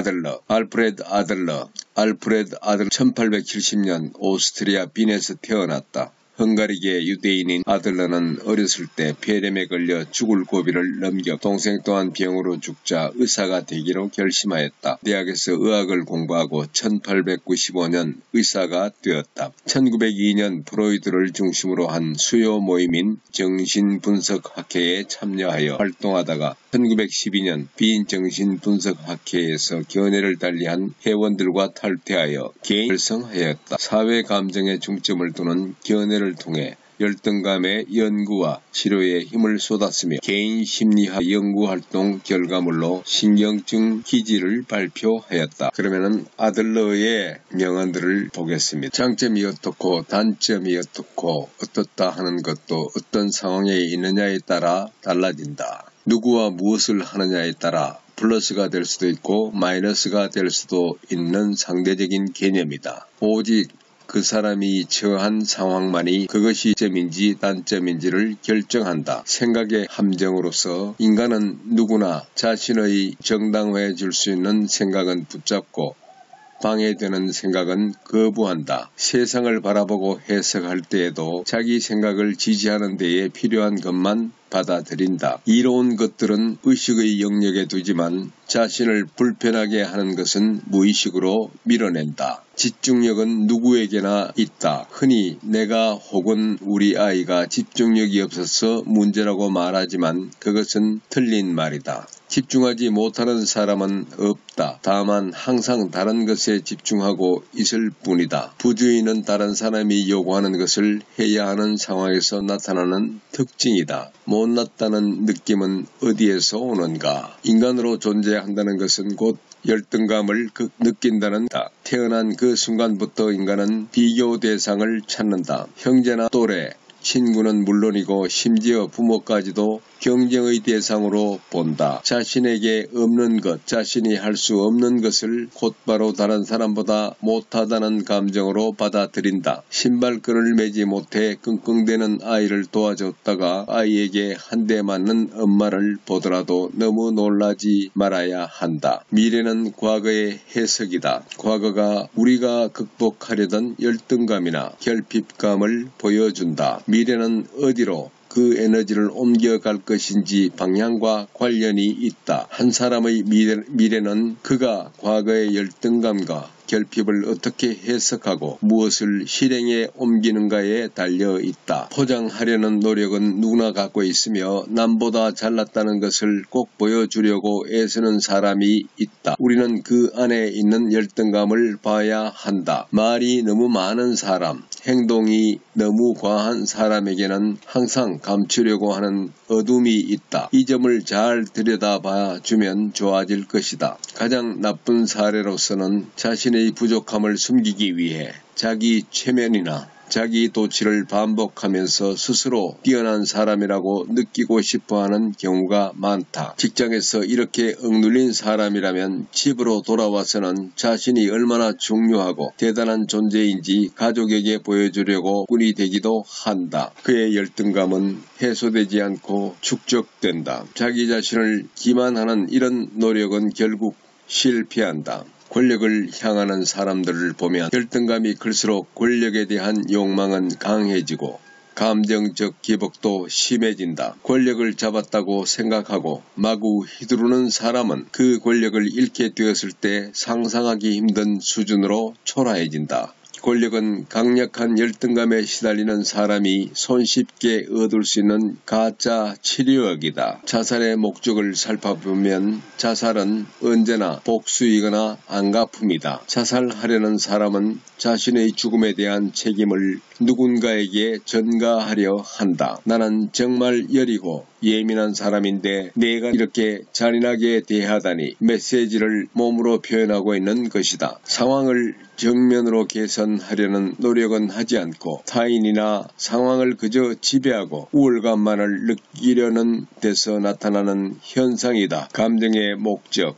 아들러, 알프레드 아들러. 알프레드 아들러 1870년 오스트리아 빈에서 태어났다. 헝가리계 유대인인 아들러는 어렸을 때 폐렴에 걸려 죽을 고비를 넘겨 동생 또한 병으로 죽자 의사가 되기로 결심하였다. 대학에서 의학을 공부하고 1895년 의사가 되었다. 1902년 프로이드를 중심으로 한 수요 모임인 정신분석학회에 참여하여 활동하다가 1912년 비인정신분석학회에서 견해를 달리한 회원들과 탈퇴하여 개인 활성하였다. 사회감정에 중점을 두는 견해를 통해 열등감의 연구와 치료에 힘을 쏟았으며 개인 심리학 연구활동 결과물로 신경증 기지를 발표하였다. 그러면은 아들러의 명언들을 보겠습니다. 장점이 어떻고 단점이 어떻고 어떻다 하는 것도 어떤 상황에 있느냐에 따라 달라진다. 누구와 무엇을 하느냐에 따라 플러스가 될 수도 있고 마이너스가 될 수도 있는 상대적인 개념이다. 오직 그 사람이 처한 상황만이 그것이 점인지 단점인지를 결정한다. 생각의 함정으로서 인간은 누구나 자신의 정당화해 줄 수 있는 생각은 붙잡고 방해되는 생각은 거부한다. 세상을 바라보고 해석할 때에도 자기 생각을 지지하는 데에 필요한 것만 받아들인다. 이로운 것들은 의식의 영역에 두지만 자신을 불편하게 하는 것은 무의식으로 밀어낸다. 집중력은 누구에게나 있다. 흔히 내가 혹은 우리 아이가 집중력이 없어서 문제라고 말하지만 그것은 틀린 말이다. 집중하지 못하는 사람은 없다. 다만 항상 다른 것에 집중하고 있을 뿐이다. 부주의는 다른 사람이 요구하는 것을 해야 하는 상황에서 나타나는 특징이다. 못났다는 느낌은 어디에서 오는가? 인간으로 존재한다는 것은 곧 열등감을 느낀다는 다. 태어난 그 순간부터 인간은 비교 대상을 찾는다. 형제나 또래, 친구는 물론이고 심지어 부모까지도 경쟁의 대상으로 본다. 자신에게 없는 것, 자신이 할 수 없는 것을 곧바로 다른 사람보다 못하다는 감정으로 받아들인다. 신발끈을 매지 못해 끙끙대는 아이를 도와줬다가 아이에게 한 대 맞는 엄마를 보더라도 너무 놀라지 말아야 한다. 미래는 과거의 해석이다. 과거가 우리가 극복하려던 열등감이나 결핍감을 보여준다. 미래는 어디로 그 에너지를 옮겨갈 것인지 방향과 관련이 있다. 한 사람의 미래는 그가 과거의 열등감과 결핍을 어떻게 해석하고 무엇을 실행에 옮기는가에 달려있다. 포장하려는 노력은 누구나 갖고 있으며 남보다 잘났다는 것을 꼭 보여주려고 애쓰는 사람이 있다. 우리는 그 안에 있는 열등감을 봐야 한다. 말이 너무 많은 사람, 행동이 너무 과한 사람에게는 항상 감추려고 하는 어둠이 있다. 이 점을 잘 들여다봐 주면 좋아질 것이다. 가장 나쁜 사례로서는 자신의 부족함을 숨기기 위해 자기 최면이나 자기 도취를 반복하면서 스스로 뛰어난 사람이라고 느끼고 싶어하는 경우가 많다. 직장에서 이렇게 억눌린 사람이라면 집으로 돌아와서는 자신이 얼마나 중요하고 대단한 존재인지 가족에게 보여주려고 꾼이 되기도 한다. 그의 열등감은 해소되지 않고 축적된다. 자기 자신을 기만하는 이런 노력은 결국 실패한다. 권력을 향하는 사람들을 보면 열등감이 클수록 권력에 대한 욕망은 강해지고 감정적 기복도 심해진다. 권력을 잡았다고 생각하고 마구 휘두르는 사람은 그 권력을 잃게 되었을 때 상상하기 힘든 수준으로 초라해진다. 권력은 강력한 열등감에 시달리는 사람이 손쉽게 얻을 수 있는 가짜 치료약이다. 자살의 목적을 살펴보면 자살은 언제나 복수이거나 안갚음이다. 자살하려는 사람은 자신의 죽음에 대한 책임을 누군가에게 전가하려 한다. 나는 정말 여리고 예민한 사람인데 내가 이렇게 잔인하게 대하다니 메시지를 몸으로 표현하고 있는 것이다. 상황을 정면으로 개선하려는 노력은 하지 않고 타인이나 상황을 그저 지배하고 우월감만을 느끼려는 데서 나타나는 현상이다. 감정의 목적.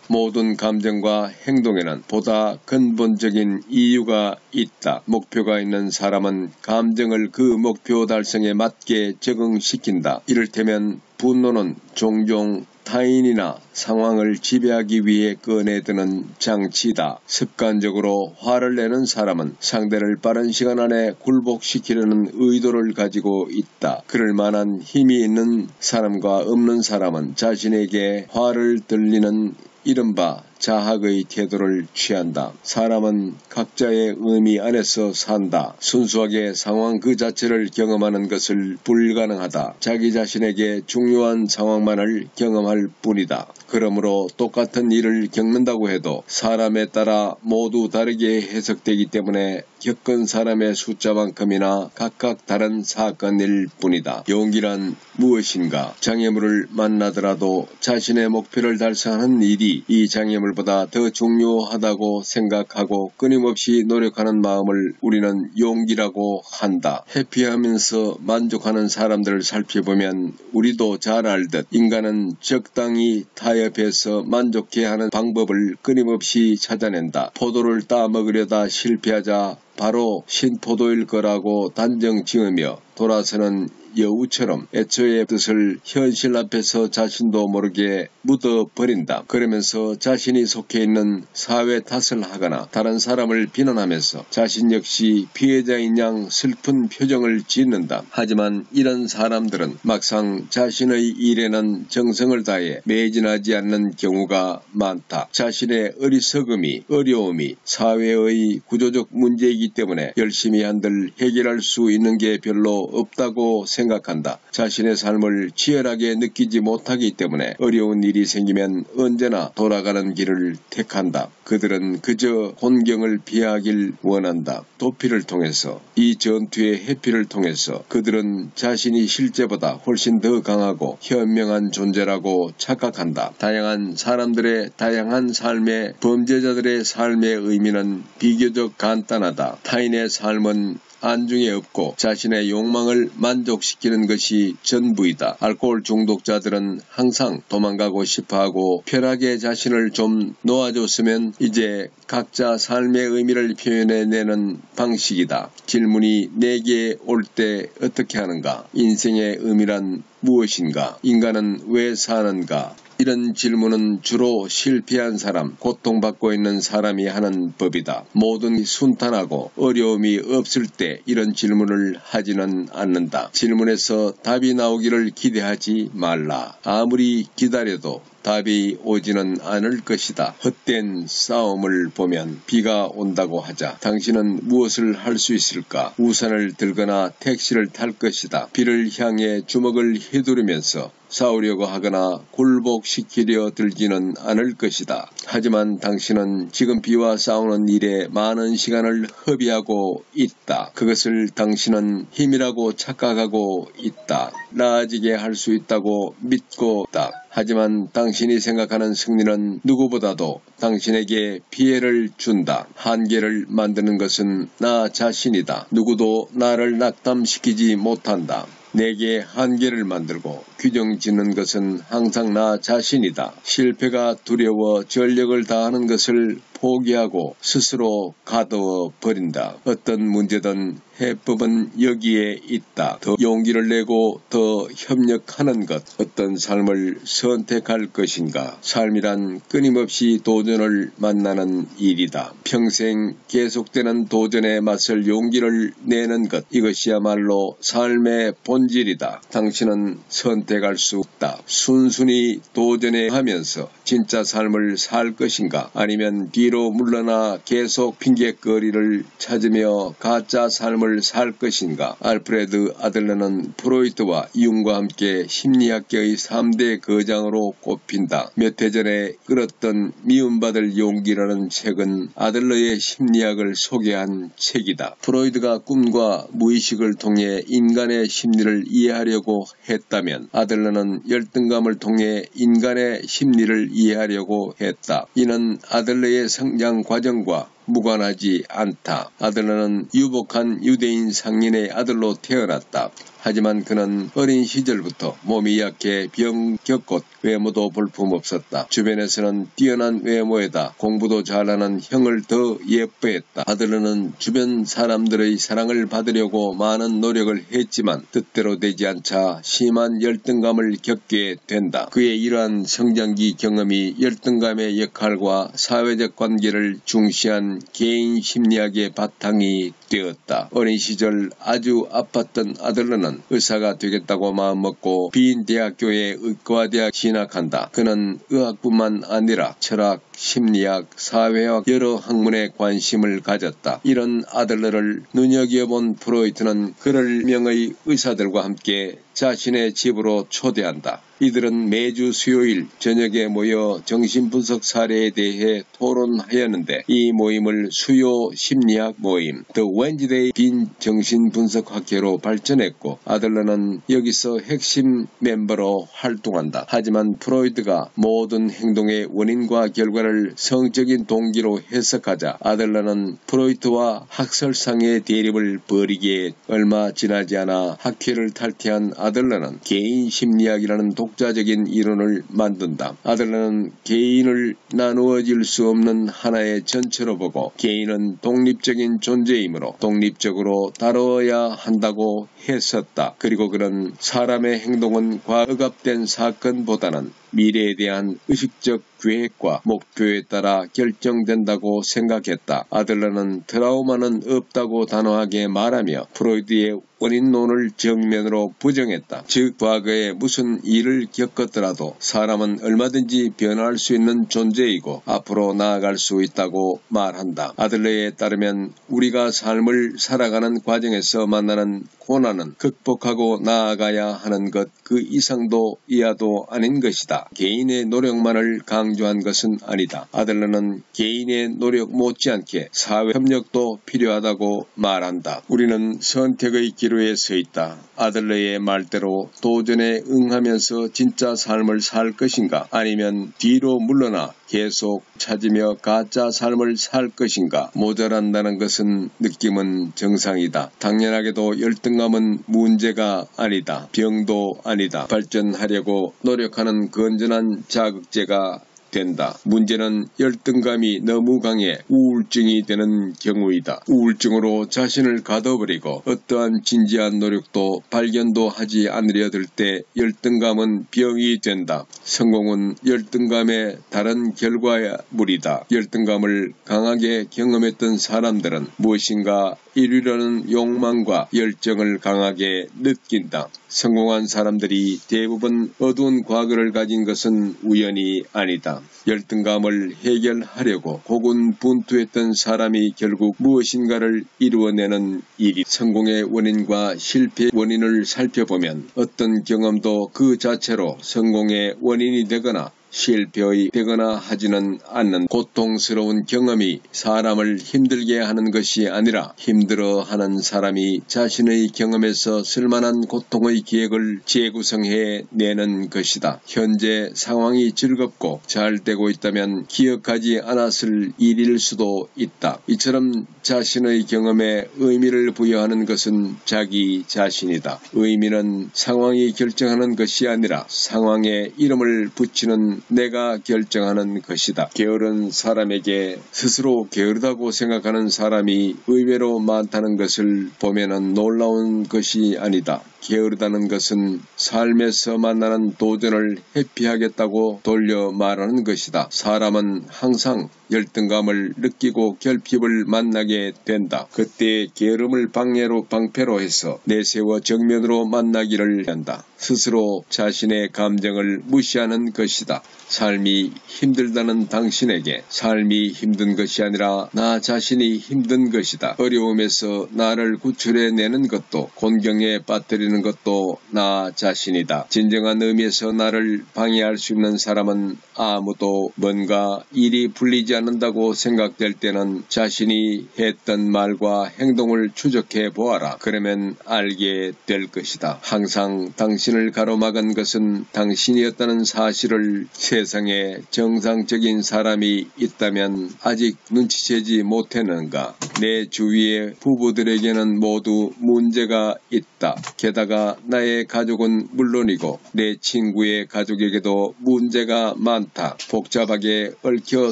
모든 감정과 행동에는 보다 근본적인 이유가 있다. 목표가 있는 사람은 감정을 그 목표 달성에 맞게 적응시킨다. 이를테면 분노는 종종 타인이나 상황을 지배하기 위해 꺼내드는 장치다. 습관적으로 화를 내는 사람은 상대를 빠른 시간 안에 굴복시키려는 의도를 가지고 있다. 그럴 만한 힘이 있는 사람과 없는 사람은 자신에게 화를 들리는 이른바 자학의 태도를 취한다. 사람은 각자의 의미 안에서 산다. 순수하게 상황 그 자체를 경험하는 것을 불가능하다. 자기 자신에게 중요한 상황만을 경험할 뿐이다. 그러므로 똑같은 일을 겪는다고 해도 사람에 따라 모두 다르게 해석되기 때문에 겪은 사람의 숫자만큼이나 각각 다른 사건일 뿐이다. 용기란 무엇인가? 장애물을 만나더라도 자신의 목표를 달성하는 일이 이 장애물보다 더 중요하다고 생각하고 끊임없이 노력하는 마음을 우리는 용기라고 한다. 회피하면서 만족하는 사람들을 살펴보면 우리도 잘 알듯 인간은 적당히 타협해서 만족해야 하는 방법을 끊임없이 찾아낸다. 포도를 따먹으려다 실패하자 바로 신포도일 거라고 단정 지으며 돌아서는 여우처럼 애초의 뜻을 현실 앞에서 자신도 모르게 묻어버린다. 그러면서 자신이 속해 있는 사회 탓을 하거나 다른 사람을 비난하면서 자신 역시 피해자인 양 슬픈 표정을 짓는다. 하지만 이런 사람들은 막상 자신의 일에는 정성을 다해 매진하지 않는 경우가 많다. 자신의 어리석음이, 어려움이 사회의 구조적 문제이기 때문에 열심히 한들 해결할 수 있는 게 별로 없다고 생각한다. 자신의 삶을 치열하게 느끼지 못하기 때문에 어려운 일이 생기면 언제나 돌아가는 길을 택한다. 그들은 그저 곤경을 피하길 원한다. 도피를 통해서, 이 전투의 회피를 통해서 그들은 자신이 실제보다 훨씬 더 강하고 현명한 존재라고 착각한다. 다양한 사람들의 다양한 삶의 범죄자들의 삶의 의미는 비교적 간단하다. 타인의 삶은 안중에 없고 자신의 욕망을 만족시키는 것이 전부이다. 알코올 중독자들은 항상 도망가고 싶어하고 편하게 자신을 좀 놓아줬으면 이제 각자 삶의 의미를 표현해내는 방식이다. 질문이 내게 올 때 어떻게 하는가? 인생의 의미란 무엇인가? 인간은 왜 사는가? 이런 질문은 주로 실패한 사람, 고통받고 있는 사람이 하는 법이다. 모든 순탄하고 어려움이 없을 때 이런 질문을 하지는 않는다. 질문에서 답이 나오기를 기대하지 말라. 아무리 기다려도 답이 오지는 않을 것이다. 헛된 싸움을 보면 비가 온다고 하자. 당신은 무엇을 할 수 있을까? 우산을 들거나 택시를 탈 것이다. 비를 향해 주먹을 휘두르면서 싸우려고 하거나 굴복시키려 들지는 않을 것이다. 하지만 당신은 지금 비와 싸우는 일에 많은 시간을 허비하고 있다. 그것을 당신은 힘이라고 착각하고 있다. 나아지게 할 수 있다고 믿고 있다. 하지만 당신이 생각하는 승리는 누구보다도 당신에게 피해를 준다. 한계를 만드는 것은 나 자신이다. 누구도 나를 낙담시키지 못한다. 내게 한계를 만들고 규정 짓는 것은 항상 나 자신이다. 실패가 두려워 전력을 다하는 것을 포기하고 스스로 가두어 버린다. 어떤 문제든 해법은 여기에 있다. 더 용기를 내고 더 협력하는 것. 어떤 삶을 선택할 것인가. 삶이란 끊임없이 도전을 만나는 일이다. 평생 계속되는 도전에 맞설 용기를 내는 것. 이것이야말로 삶의 본질이다. 당신은 선택할 수 없다. 순순히 도전해 하면서 진짜 삶을 살 것인가? 아니면 뒤로 물러나 계속 핑계거리를 찾으며 가짜 삶을 살 것인가? 알프레드 아들러는 프로이트와 융과 함께 심리학계의 3대 거장으로 꼽힌다. 몇 해 전에 끌었던 미움받을 용기라는 책은 아들러의 심리학을 소개한 책이다. 프로이트가 꿈과 무의식을 통해 인간의 심리를 이해하려고 했다면 아들러는 열등감을 통해 인간의 심리를 이해하려고 했다. 이는 아들러의 성장 과정과 무관하지 않다. 아들러는 유복한 유대인 상인의 아들로 태어났다. 하지만 그는 어린 시절부터 몸이 약해 병 겪고 외모도 볼품없었다. 주변에서는 뛰어난 외모에다 공부도 잘하는 형을 더 예뻐했다. 아들러는 주변 사람들의 사랑을 받으려고 많은 노력을 했지만 뜻대로 되지 않자 심한 열등감을 겪게 된다. 그의 이러한 성장기 경험이 열등감의 역할과 사회적 관계를 중시한 개인 심리학의 바탕이 되었다. 어린 시절 아주 아팠던 아들러는 의사가 되겠다고 마음먹고 빈 대학교에 의과대학 진학한다. 그는 의학뿐만 아니라 철학, 심리학, 사회학 여러 학문에 관심을 가졌다. 이런 아들러를 눈여겨본 프로이트는 그를 명의 의사들과 함께 자신의 집으로 초대한다. 이들은 매주 수요일 저녁에 모여 정신분석 사례에 대해 토론하였는데 이 모임을 수요 심리학 모임 The Wednesday 빈 정신분석학회로 발전했고 아들러는 여기서 핵심 멤버로 활동한다. 하지만 프로이트가 모든 행동의 원인과 결과를 성적인 동기로 해석하자 아들러는 프로이트와 학설상의 대립을 벌이기에 얼마 지나지 않아 학회를 탈퇴한 아들러는 개인 심리학이라는 독자적인 이론을 만든다. 아들러는 개인을 나누어질 수 없는 하나의 전체로 보고 개인은 독립적인 존재이므로 독립적으로 다뤄야 한다고 했었다. 그리고 그는 사람의 행동은 과억압된 사건보다는 미래에 대한 의식적 계획과 목표에 따라 결정된다고 생각했다. 아들러는 트라우마는 없다고 단호하게 말하며 프로이트의 원인론을 정면으로 부정했다. 즉 과거에 무슨 일을 겪었더라도 사람은 얼마든지 변화할 수 있는 존재이고 앞으로 나아갈 수 있다고 말한다. 아들러에 따르면 우리가 삶을 살아가는 과정에서 만나는 고난은 극복하고 나아가야 하는 것 그 이상도 이하도 아닌 것이다. 개인의 노력만을 강조한 것은 아니다. 아들러는 개인의 노력 못지않게 사회 협력도 필요하다고 말한다. 우리는 선택의 기로에 서 있다. 아들러의 말대로 도전에 응하면서 진짜 삶을 살 것인가 아니면 뒤로 물러나 계속 찾으며 가짜 삶을 살 것인가. 모자란다는 것은 느낌은 정상이다. 당연하게도 열등감은 문제가 아니다. 병도 아니다. 발전하려고 노력하는 건전한 자극제가 된다. 문제는 열등감이 너무 강해 우울증이 되는 경우이다. 우울증으로 자신을 가둬버리고 어떠한 진지한 노력도 발견도 하지 않으려 들 때 열등감은 병이 된다. 성공은 열등감의 다른 결과물이다. 열등감을 강하게 경험했던 사람들은 무엇인가 이루려는 욕망과 열정을 강하게 느낀다. 성공한 사람들이 대부분 어두운 과거를 가진 것은 우연이 아니다. 열등감을 해결하려고 고군분투했던 사람이 결국 무엇인가를 이루어내는 일이 성공의 원인과 실패의 원인을 살펴보면 어떤 경험도 그 자체로 성공의 원인이 되거나 실패의 되거나 하지는 않는 고통스러운 경험이 사람을 힘들게 하는 것이 아니라 힘들어하는 사람이 자신의 경험에서 쓸만한 고통의 기획을 재구성해내는 것이다. 현재 상황이 즐겁고 잘 되고 있다면 기억하지 않았을 일일 수도 있다. 이처럼 자신의 경험에 의미를 부여하는 것은 자기 자신이다. 의미는 상황이 결정하는 것이 아니라 상황에 이름을 붙이는 내가 결정하는 것이다. 게으른 사람에게 스스로 게으르다고 생각하는 사람이 의외로 많다는 것을 보면은 놀라운 것이 아니다. 게으르다는 것은 삶에서 만나는 도전을 회피하겠다고 돌려 말하는 것이다. 사람은 항상 열등감을 느끼고 결핍을 만나게 된다. 그때 게으름을 방패로 해서 내세워 정면으로 만나기를 한다. 스스로 자신의 감정을 무시하는 것이다. 삶이 힘들다는 당신에게 삶이 힘든 것이 아니라 나 자신이 힘든 것이다. 어려움에서 나를 구출해내는 것도 곤경에 빠뜨리는 저지르는 것도 나 자신이다. 진정한 의미에서 나를 방해할 수 있는 사람은 아무도 뭔가 일이 풀리지 않는다고 생각될 때는 자신이 했던 말과 행동을 추적해 보아라. 그러면 알게 될 것이다. 항상 당신을 가로막은 것은 당신이었다는 사실을. 세상에 정상적인 사람이 있다면 아직 눈치채지 못했는가? 내 주위의 부부들에게는 모두 문제가 있다. 게다가 나의 가족은 물론이고 내 친구의 가족에게도 문제가 많다. 복잡하게 얽혀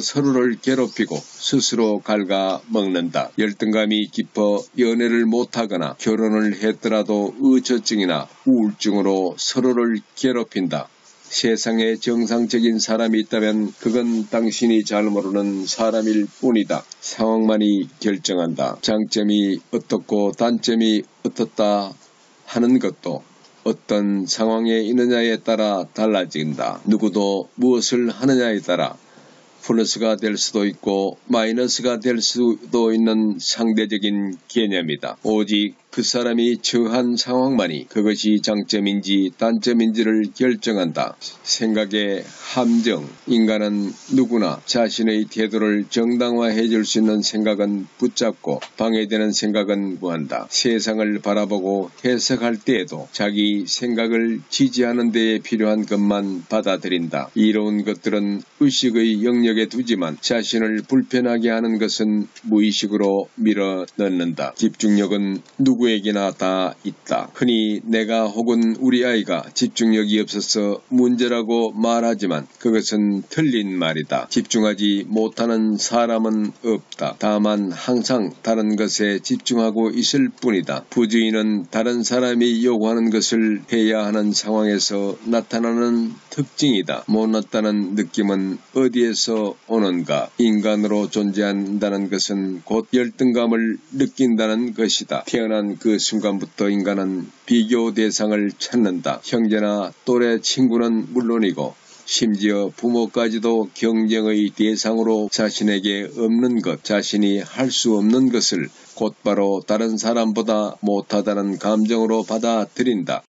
서로를 괴롭히고 스스로 갉아먹는다. 열등감이 깊어 연애를 못하거나 결혼을 했더라도 의처증이나 우울증으로 서로를 괴롭힌다. 세상에 정상적인 사람이 있다면 그건 당신이 잘 모르는 사람일 뿐이다. 상황만이 결정한다. 장점이 어떻고 단점이 어떻다 하는 것도 어떤 상황에 있느냐에 따라 달라진다. 누구도 무엇을 하느냐에 따라 플러스가 될 수도 있고 마이너스가 될 수도 있는 상대적인 개념이다. 오직 그 사람이 처한 상황만이 그것이 장점인지 단점인지를 결정한다. 생각의 함정. 인간은 누구나 자신의 태도를 정당화해 줄 수 있는 생각은 붙잡고 방해되는 생각은 구한다. 세상을 바라보고 해석할 때에도 자기 생각을 지지하는 데에 필요한 것만 받아들인다. 이로운 것들은 의식의 영역에 두지만 자신을 불편하게 하는 것은 무의식으로 밀어넣는다. 집중력은 누구에게나 다 있다. 흔히 내가 혹은 우리 아이가 집중력이 없어서 문제라고 말하지만 그것은 틀린 말이다. 집중하지 못하는 사람은 없다. 다만 항상 다른 것에 집중하고 있을 뿐이다. 부주의는 다른 사람이 요구하는 것을 해야 하는 상황에서 나타나는 특징이다. 못났다는 느낌은 어디에서 오는가? 인간으로 존재한다는 것은 곧 열등감을 느낀다는 것이다. 태어난 그 순간부터 인간은 비교 대상을 찾는다. 형제나 또래 친구는 물론이고 심지어 부모까지도 경쟁의 대상으로 자신에게 없는 것, 자신이 할 수 없는 것을 곧바로 다른 사람보다 못하다는 감정으로 받아들인다.